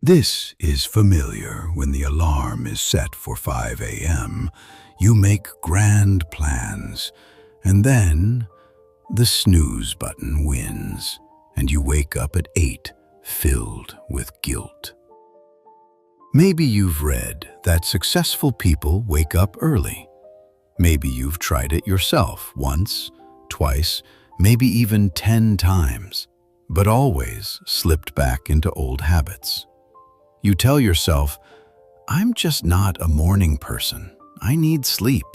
This is familiar. When the alarm is set for 5 a.m., you make grand plans, and then the snooze button wins, and you wake up at 8, filled with guilt. Maybe you've read that successful people wake up early. Maybe you've tried it yourself once, twice, maybe even 10 times, but always slipped back into old habits. You tell yourself, I'm just not a morning person. I need sleep.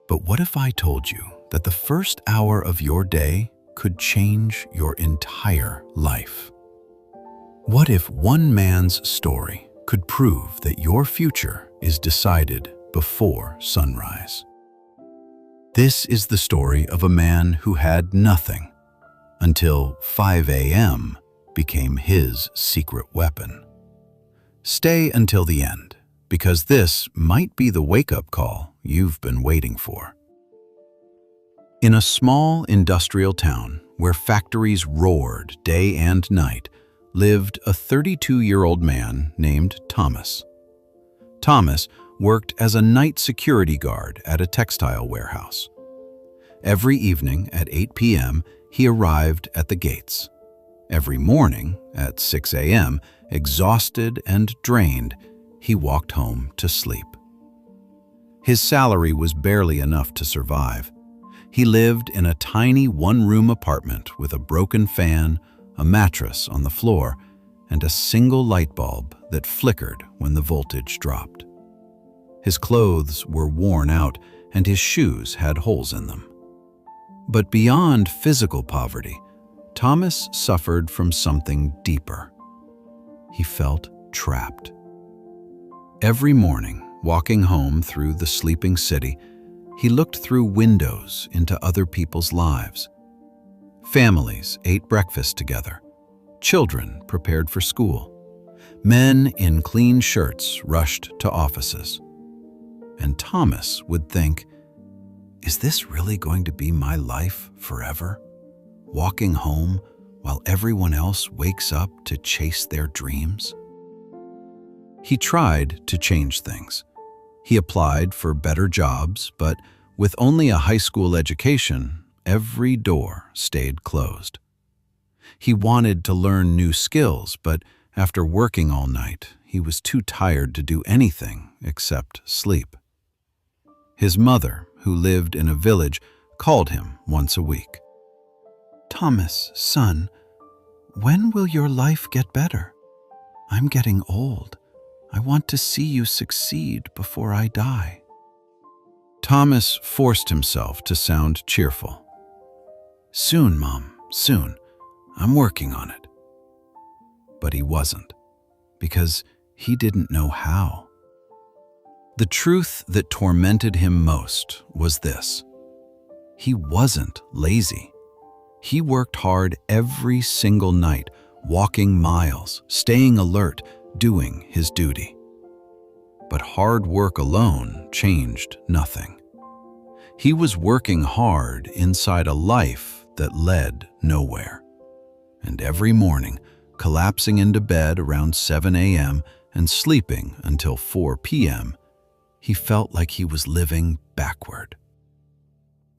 But what if I told you that the first hour of your day could change your entire life? What if one man's story could prove that your future is decided before sunrise? This is the story of a man who had nothing until 5 a.m. became his secret weapon. Stay until the end, because this might be the wake-up call you've been waiting for. In a small industrial town where factories roared day and night, lived a 32-year-old man named Thomas. Thomas worked as a night security guard at a textile warehouse. Every evening at 8 p.m., he arrived at the gates. Every morning at 6 a.m., exhausted and drained, he walked home to sleep. His salary was barely enough to survive. He lived in a tiny one-room apartment with a broken fan, a mattress on the floor, and a single light bulb that flickered when the voltage dropped. His clothes were worn out and his shoes had holes in them. But beyond physical poverty, Thomas suffered from something deeper. He felt trapped. Every morning, walking home through the sleeping city, he looked through windows into other people's lives. Families ate breakfast together. Children prepared for school. Men in clean shirts rushed to offices. And Thomas would think, is this really going to be my life forever? Walking home while everyone else wakes up to chase their dreams? He tried to change things. He applied for better jobs, but with only a high school education, every door stayed closed. He wanted to learn new skills, but after working all night, he was too tired to do anything except sleep. His mother, who lived in a village, called him once a week. Thomas, son, when will your life get better? I'm getting old. I want to see you succeed before I die. Thomas forced himself to sound cheerful. Soon, Mom, soon. I'm working on it. But he wasn't, because he didn't know how. The truth that tormented him most was this: he wasn't lazy. He worked hard every single night, walking miles, staying alert, doing his duty. But hard work alone changed nothing. He was working hard inside a life that led nowhere. And every morning, collapsing into bed around 7 a.m. and sleeping until 4 p.m., he felt like he was living backward.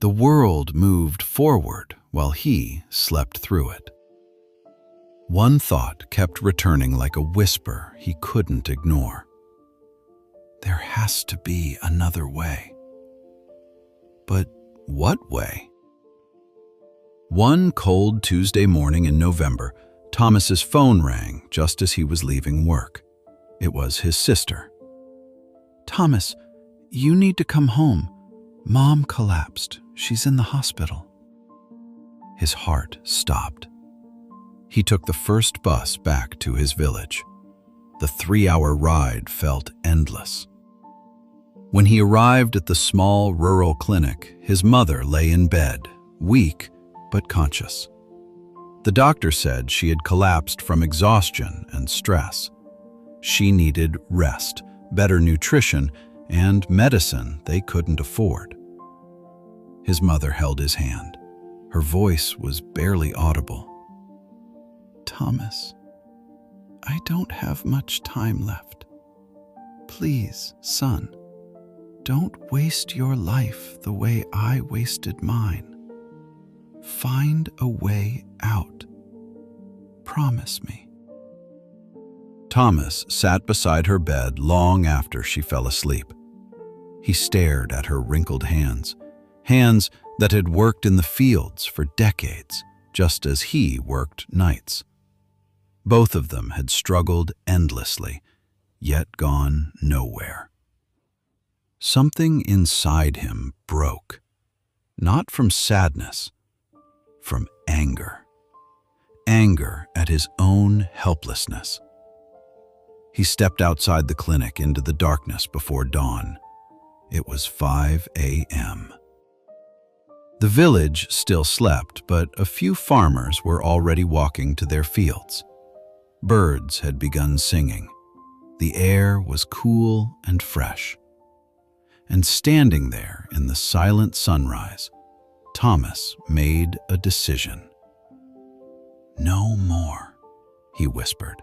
The world moved forward while he slept through it. One thought kept returning like a whisper he couldn't ignore. There has to be another way. But what way? One cold Tuesday morning in November, Thomas's phone rang just as he was leaving work. It was his sister. Thomas, you need to come home. Mom collapsed. She's in the hospital. His heart stopped. He took the first bus back to his village. The 3-hour ride felt endless. When he arrived at the small rural clinic, his mother lay in bed, weak but conscious. The doctor said she had collapsed from exhaustion and stress. She needed rest, better nutrition, and medicine they couldn't afford. His mother held his hand. Her voice was barely audible. Thomas, I don't have much time left. Please, son, don't waste your life the way I wasted mine. Find a way out. Promise me." Thomas sat beside her bed long after she fell asleep. He stared at her wrinkled hands, hands that had worked in the fields for decades, just as he worked nights. Both of them had struggled endlessly, yet gone nowhere. Something inside him broke, not from sadness, from anger. Anger at his own helplessness. He stepped outside the clinic into the darkness before dawn. It was 5 a.m. The village still slept, but a few farmers were already walking to their fields. Birds had begun singing. The air was cool and fresh. And standing there in the silent sunrise, Thomas made a decision. "No more," he whispered.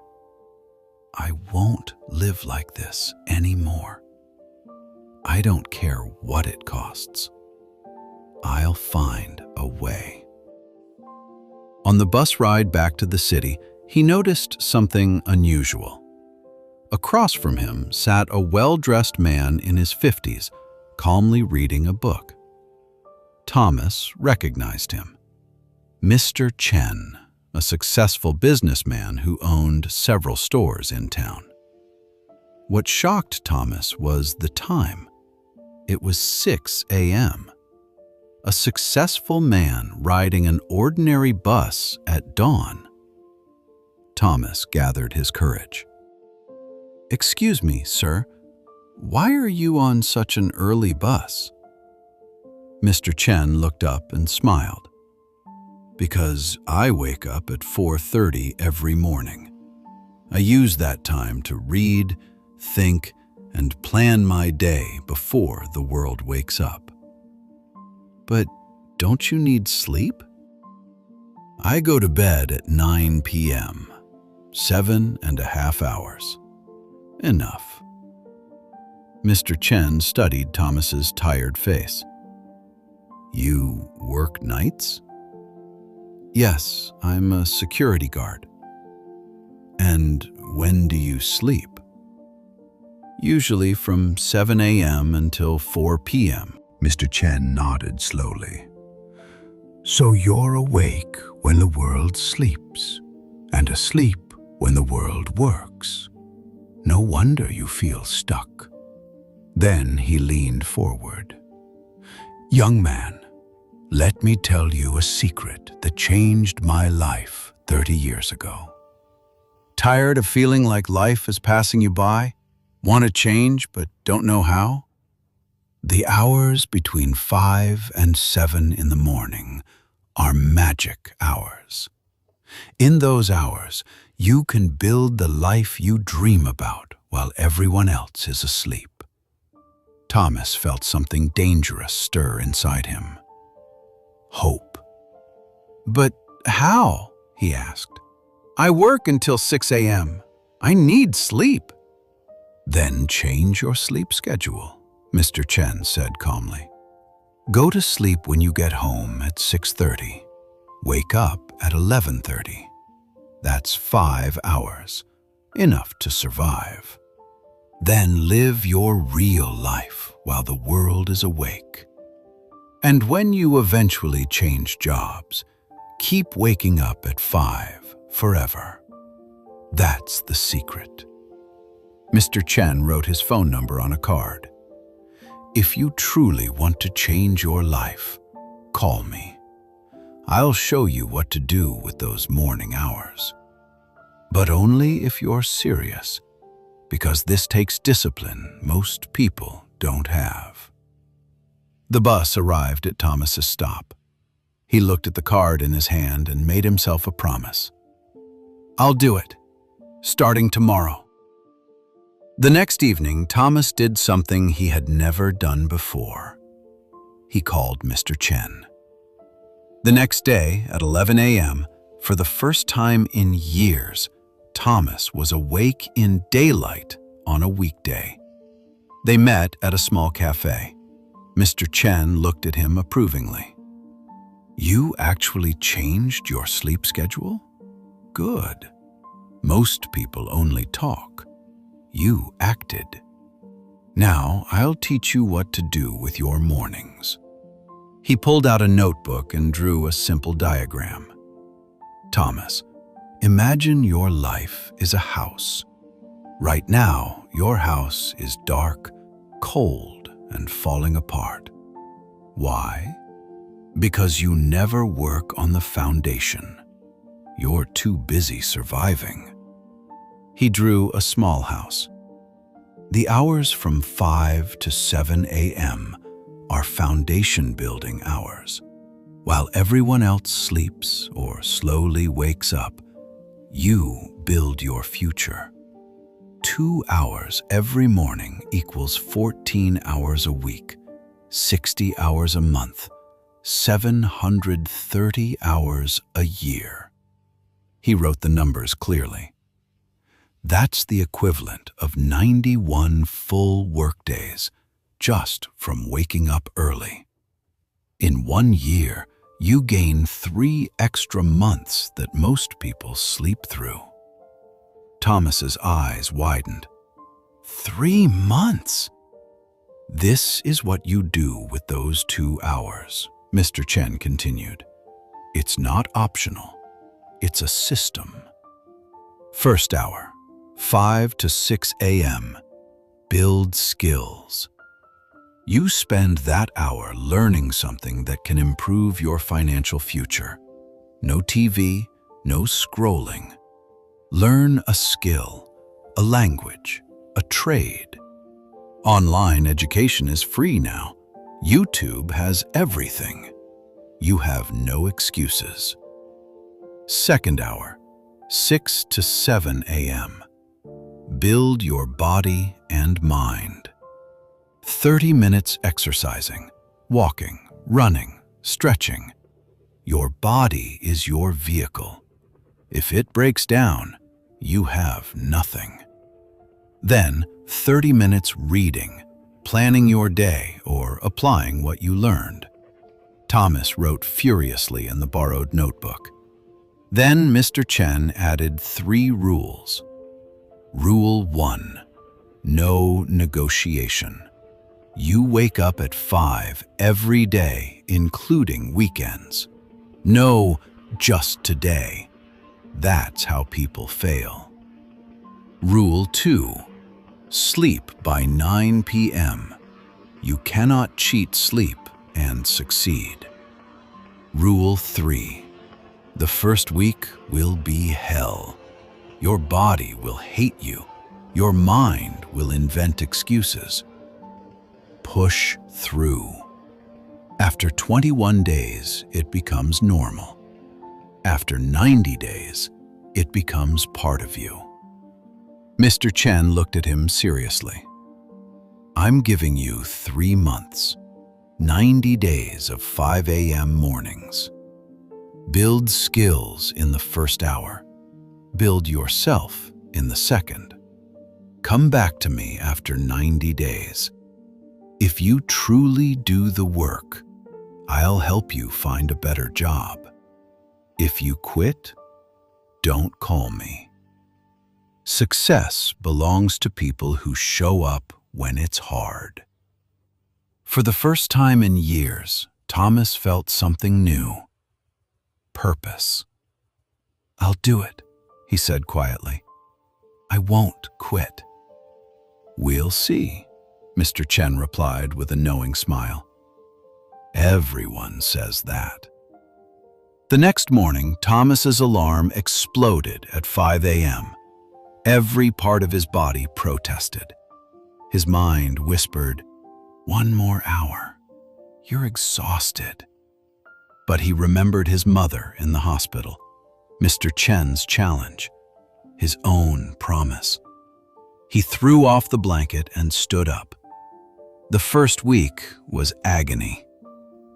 "I won't live like this anymore. I don't care what it costs. I'll find a way." On the bus ride back to the city, he noticed something unusual. Across from him sat a well-dressed man in his 50s, calmly reading a book. Thomas recognized him. Mr. Chen, a successful businessman who owned several stores in town. What shocked Thomas was the time. It was 6 a.m. A successful man riding an ordinary bus at dawn. Thomas gathered his courage. "Excuse me, sir, why are you on such an early bus?" Mr. Chen looked up and smiled. "Because I wake up at 4:30 every morning. I use that time to read, think, and plan my day before the world wakes up." "But don't you need sleep?" "I go to bed at 9 p.m., 7.5 hours. Enough." Mr. Chen studied Thomas's tired face. "You work nights?" "Yes, I'm a security guard." "And when do you sleep?" "Usually from 7 a.m. until 4 p.m. Mr. Chen nodded slowly. "So you're awake when the world sleeps, and asleep when the world works. No wonder you feel stuck." Then he leaned forward. "Young man, let me tell you a secret that changed my life 30 years ago. Tired of feeling like life is passing you by? Want to change but don't know how? The hours between 5 and 7 in the morning are magic hours. In those hours, you can build the life you dream about while everyone else is asleep." Thomas felt something dangerous stir inside him. Hope. "But how?" he asked. "I work until 6 a.m. I need sleep." "Then change your sleep schedule," Mr. Chen said calmly. "Go to sleep when you get home at 6:30. Wake up at 11:30. That's 5 hours, enough to survive. Then live your real life while the world is awake. And when you eventually change jobs, keep waking up at 5 forever. That's the secret." Mr. Chen wrote his phone number on a card. "If you truly want to change your life, call me. I'll show you what to do with those morning hours. But only if you're serious, because this takes discipline most people don't have." The bus arrived at Thomas's stop. He looked at the card in his hand and made himself a promise. "I'll do it, starting tomorrow." The next evening, Thomas did something he had never done before. He called Mr. Chen. The next day, at 11 a.m., for the first time in years, Thomas was awake in daylight on a weekday. They met at a small cafe. Mr. Chen looked at him approvingly. "You actually changed your sleep schedule? Good. Most people only talk. You acted. Now I'll teach you what to do with your mornings." He pulled out a notebook and drew a simple diagram. "Thomas, imagine your life is a house. Right now, your house is dark, cold, and falling apart. Why? Because you never work on the foundation. You're too busy surviving." He drew a small house. The hours from 5 to 7 a.m. are foundation building hours. While everyone else sleeps or slowly wakes up, you build your future. 2 hours every morning equals 14 hours a week, 60 hours a month, 730 hours a year. He wrote the numbers clearly. That's the equivalent of 91 full workdays just from waking up early. In 1 year, you gain 3 extra months that most people sleep through. Thomas's eyes widened. 3 months? This is what you do with those 2 hours, Mr. Chen continued. It's not optional. It's a system. First hour, 5 to 6 a.m. Build skills. You spend that hour learning something that can improve your financial future. No TV, no scrolling. Learn a skill, a language, a trade. Online education is free now. YouTube has everything. You have no excuses. Second hour, 6 to 7 a.m. Build your body and mind. 30 minutes exercising, walking, running, stretching. Your body is your vehicle. If it breaks down, you have nothing. Then 30 minutes reading, planning your day or applying what you learned. Thomas wrote furiously in the borrowed notebook. Then Mr. Chen added 3 rules. Rule 1. No negotiation. You wake up at 5 every day, including weekends. No, just today. That's how people fail. Rule 2. Sleep by 9 p.m. You cannot cheat sleep and succeed. Rule 3. The first week will be hell. Your body will hate you. Your mind will invent excuses. Push through. After 21 days, it becomes normal. After 90 days, it becomes part of you. Mr. Chen looked at him seriously. I'm giving you 3 months, 90 days of 5 a.m. mornings. Build skills in the first hour. Build yourself in the second. Come back to me after 90 days. If you truly do the work, I'll help you find a better job. If you quit, don't call me. Success belongs to people who show up when it's hard. For the first time in years, Thomas felt something new. Purpose. I'll do it, he said quietly. I won't quit. We'll see, Mr. Chen replied with a knowing smile. Everyone says that. The next morning, Thomas's alarm exploded at 5 a.m. Every part of his body protested. His mind whispered, 1 more hour. You're exhausted. But he remembered his mother in the hospital, Mr. Chen's challenge, his own promise. He threw off the blanket and stood up. The first week was agony.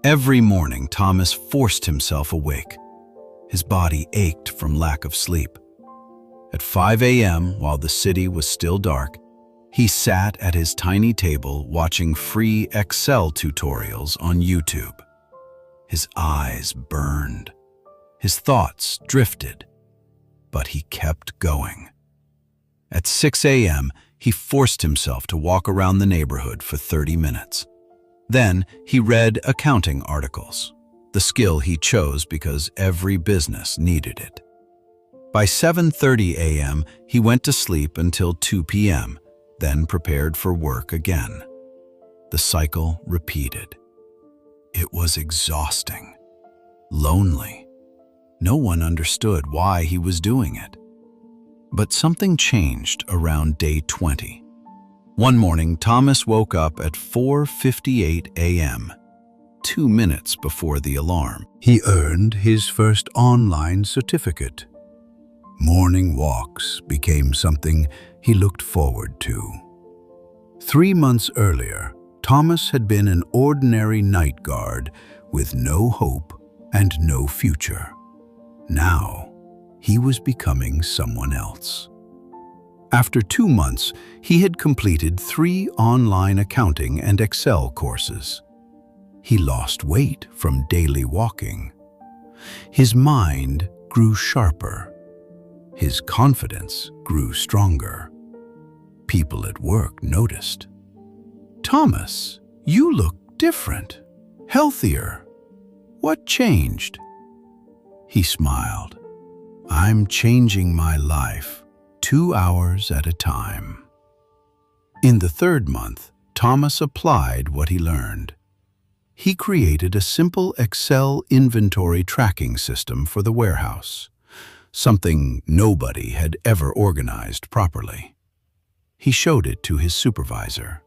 Every morning, Thomas forced himself awake. His body ached from lack of sleep. At 5 a.m., while the city was still dark, he sat at his tiny table watching free Excel tutorials on YouTube. His eyes burned. His thoughts drifted. But he kept going. At 6 a.m., he forced himself to walk around the neighborhood for 30 minutes. Then he read accounting articles, the skill he chose because every business needed it. By 7:30 a.m., he went to sleep until 2 p.m., then prepared for work again. The cycle repeated. It was exhausting, lonely. No one understood why he was doing it. But something changed around day 20. One morning, Thomas woke up at 4:58 a.m., 2 minutes before the alarm. He earned his first online certificate. Morning walks became something he looked forward to. 3 months earlier, Thomas had been an ordinary night guard with no hope and no future. Now, he was becoming someone else. After 2 months, he had completed 3 online accounting and Excel courses. He lost weight from daily walking. His mind grew sharper. His confidence grew stronger. People at work noticed. "Thomas, you look different, healthier. What changed?" He smiled. "I'm changing my life, 2 hours at a time." In the 3rd month, Thomas applied what he learned. He created a simple Excel inventory tracking system for the warehouse, something nobody had ever organized properly. He showed it to his supervisor.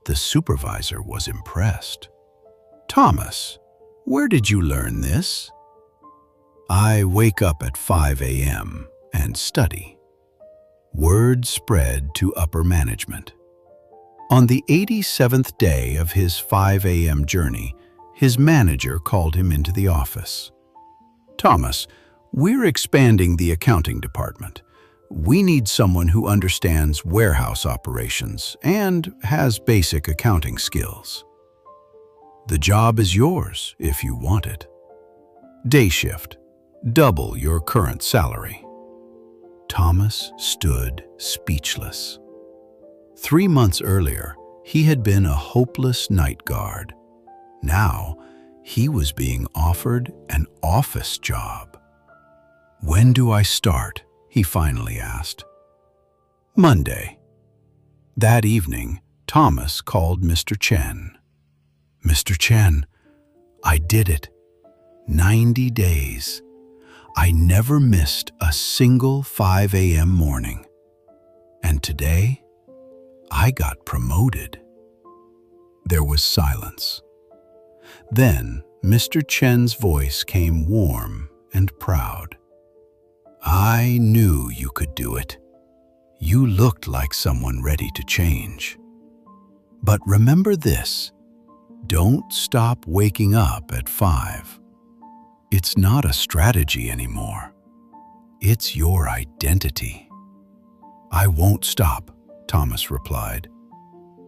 The supervisor was impressed. "Thomas, where did you learn this?" "I wake up at 5 a.m. and study." Word spread to upper management. On the 87th day of his 5 a.m. journey, his manager called him into the office. "Thomas, we're expanding the accounting department. We need someone who understands warehouse operations and has basic accounting skills. The job is yours if you want it. Day shift. Double your current salary." Thomas stood speechless. 3 months earlier, he had been a hopeless night guard. Now, he was being offered an office job. "When do I start?" he finally asked. "Monday." That evening, Thomas called Mr. Chen. "Mr. Chen, I did it. 90 days. I never missed a single 5 a.m. morning. And today, I got promoted." There was silence. Then, Mr. Chen's voice came warm and proud. "I knew you could do it. You looked like someone ready to change. But remember this, don't stop waking up at 5. It's not a strategy anymore. It's your identity." "I won't stop," Thomas replied.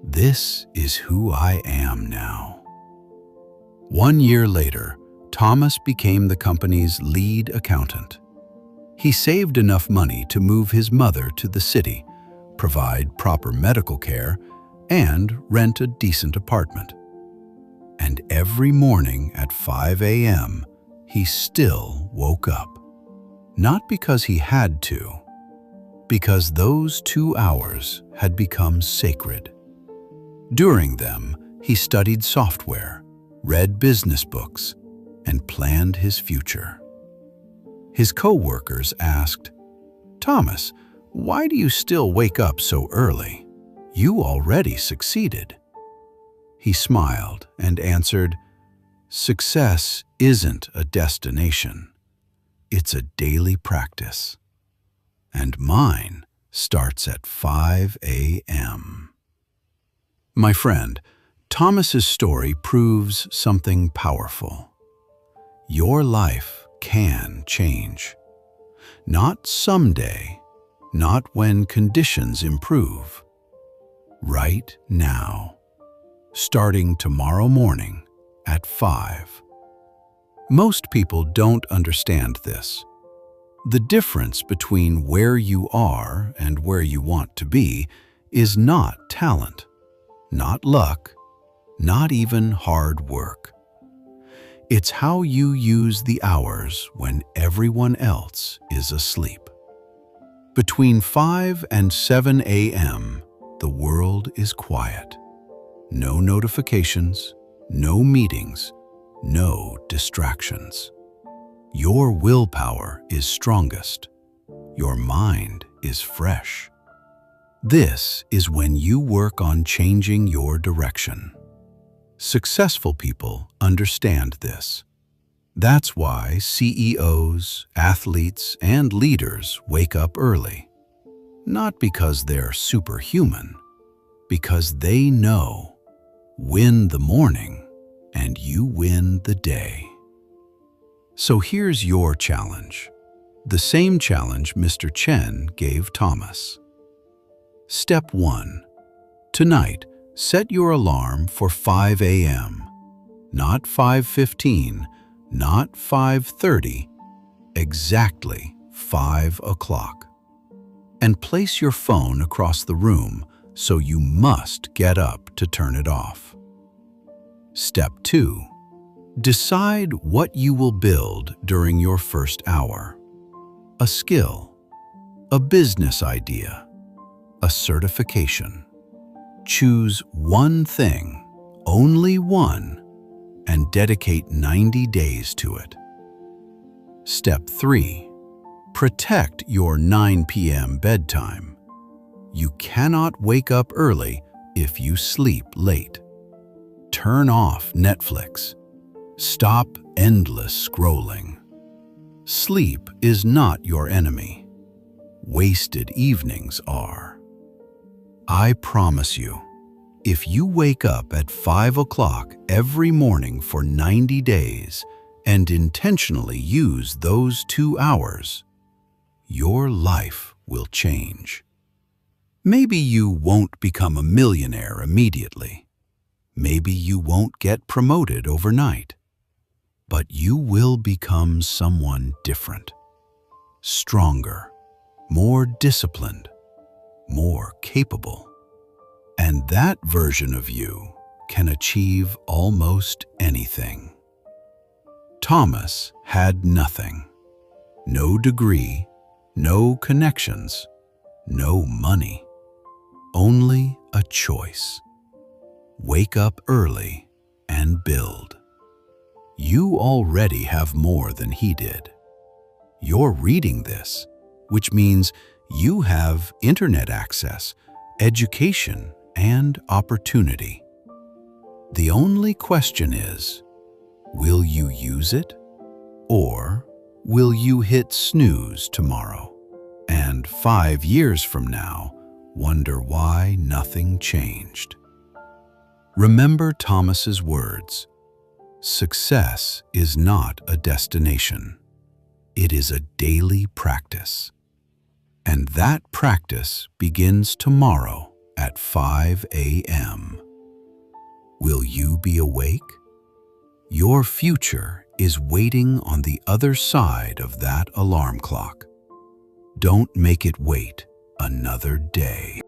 "This is who I am now." 1 year later, Thomas became the company's lead accountant. He saved enough money to move his mother to the city, provide proper medical care, and rent a decent apartment. And every morning at 5 a.m., he still woke up. Not because he had to, because those 2 hours had become sacred. During them, he studied software, read business books, and planned his future. His co-workers asked, "Thomas, why do you still wake up so early? You already succeeded." He smiled and answered, "Success isn't a destination. It's a daily practice. And mine starts at 5 a.m." My friend, Thomas's story proves something powerful. Your life can change. Not someday, not when conditions improve. Right now, starting tomorrow morning at 5. Most people don't understand this. The difference between where you are and where you want to be is not talent, not luck, not even hard work. It's how you use the hours when everyone else is asleep. Between 5 and 7 a.m., the world is quiet. No notifications, no meetings, no distractions. Your willpower is strongest. Your mind is fresh. This is when you work on changing your direction. Successful people understand this. That's why CEOs, athletes, and leaders wake up early. Not because they're superhuman, because they know, win the morning and you win the day. So here's your challenge, the same challenge Mr. Chen gave Thomas. Step 1. Tonight, set your alarm for 5 a.m., not 5:15, not 5:30, exactly 5 o'clock. And place your phone across the room so you must get up to turn it off. Step 2. Decide what you will build during your first hour. A skill, a business idea, a certification. Choose one thing, only one, and dedicate 90 days to it. Step 3. Protect your 9 p.m. bedtime. You cannot wake up early if you sleep late. Turn off Netflix. Stop endless scrolling. Sleep is not your enemy. Wasted evenings are. I promise you, if you wake up at 5 o'clock every morning for 90 days and intentionally use those 2 hours, your life will change. Maybe you won't become a millionaire immediately. Maybe you won't get promoted overnight. But you will become someone different, stronger, more disciplined, more capable. And that version of you can achieve almost anything. Thomas had nothing. No degree, no connections, no money. Only a choice. Wake up early and build. You already have more than he did. You're reading this, which means you have internet access, education, and opportunity. The only question is, will you use it? Or will you hit snooze tomorrow and 5 years from now wonder why nothing changed? Remember Thomas's words. Success is not a destination. It is a daily practice. And that practice begins tomorrow at 5 a.m. Will you be awake? Your future is waiting on the other side of that alarm clock. Don't make it wait another day.